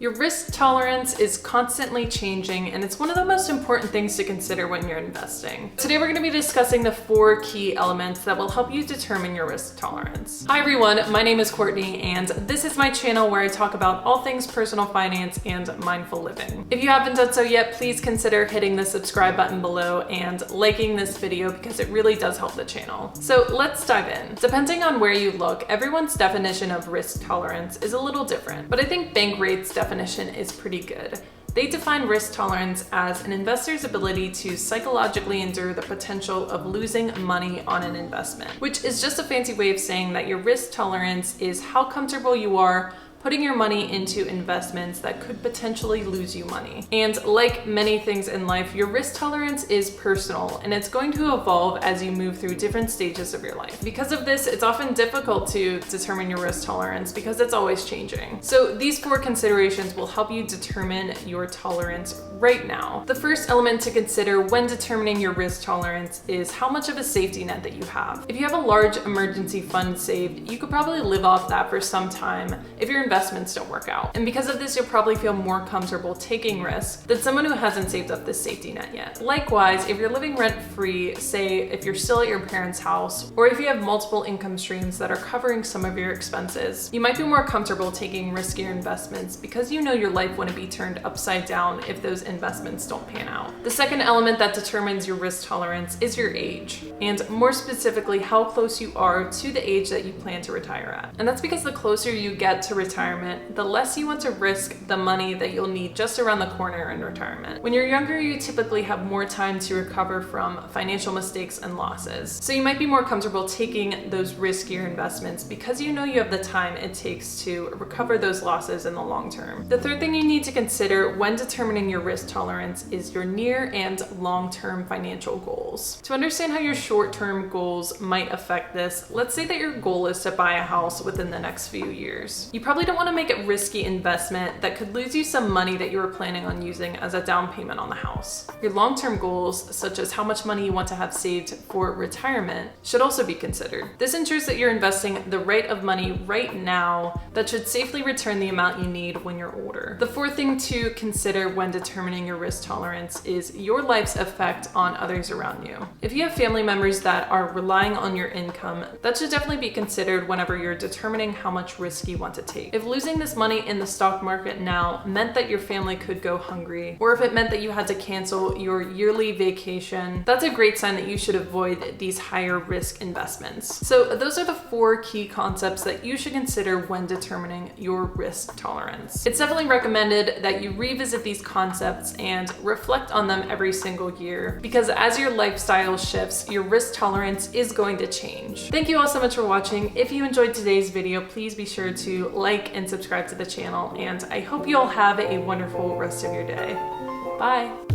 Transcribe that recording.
Your risk tolerance is constantly changing, and it's one of the most important things to consider when you're investing. Today we're going to be discussing the 4 key elements that will help you determine your risk tolerance. Hi everyone, my name is Courtney, and this is my channel where I talk about all things personal finance and mindful living. If you haven't done so yet, please consider hitting the subscribe button below and liking this video because it really does help the channel. So let's dive in. Depending on where you look, everyone's definition of risk tolerance is a little different, but I think Bankrate's definition is pretty good. They define risk tolerance as an investor's ability to psychologically endure the potential of losing money on an investment, which is just a fancy way of saying that your risk tolerance is how comfortable you are putting your money into investments that could potentially lose you money. And like many things in life, your risk tolerance is personal and it's going to evolve as you move through different stages of your life. Because of this, it's often difficult to determine your risk tolerance because it's always changing. So these 4 considerations will help you determine your tolerance right now. The first element to consider when determining your risk tolerance is how much of a safety net that you have. If you have a large emergency fund saved, you could probably live off that for some time if your investments don't work out. And because of this, you'll probably feel more comfortable taking risks than someone who hasn't saved up this safety net yet. Likewise, if you're living rent-free, say if you're still at your parents' house, or if you have multiple income streams that are covering some of your expenses, you might be more comfortable taking riskier investments because you know your life wouldn't be turned upside down if those investments don't pan out. The second element that determines your risk tolerance is your age, and more specifically, how close you are to the age that you plan to retire at. And that's because the closer you get to retirement, the less you want to risk the money that you'll need just around the corner in retirement. When you're younger, you typically have more time to recover from financial mistakes and losses. So you might be more comfortable taking those riskier investments because you know you have the time it takes to recover those losses in the long term. The third thing you need to consider when determining your risk tolerance is your near and long-term financial goals. To understand how your short-term goals might affect this, let's say that your goal is to buy a house within the next few years. You probably don't want to make a risky investment that could lose you some money that you were planning on using as a down payment on the house. Your long-term goals, such as how much money you want to have saved for retirement, should also be considered. This ensures that you're investing the right of money right now that should safely return the amount you need when you're older. The fourth thing to consider when determining your risk tolerance is your life's effect on others around you. If you have family members that are relying on your income, that should definitely be considered whenever you're determining how much risk you want to take. If losing this money in the stock market now meant that your family could go hungry, or if it meant that you had to cancel your yearly vacation, that's a great sign that you should avoid these higher risk investments. So those are the 4 key concepts that you should consider when determining your risk tolerance. It's definitely recommended that you revisit these concepts and reflect on them every single year, because as your lifestyle shifts, your risk tolerance is going to change. Thank you all so much for watching. If you enjoyed today's video, please be sure to like and subscribe to the channel, and I hope you all have a wonderful rest of your day. Bye!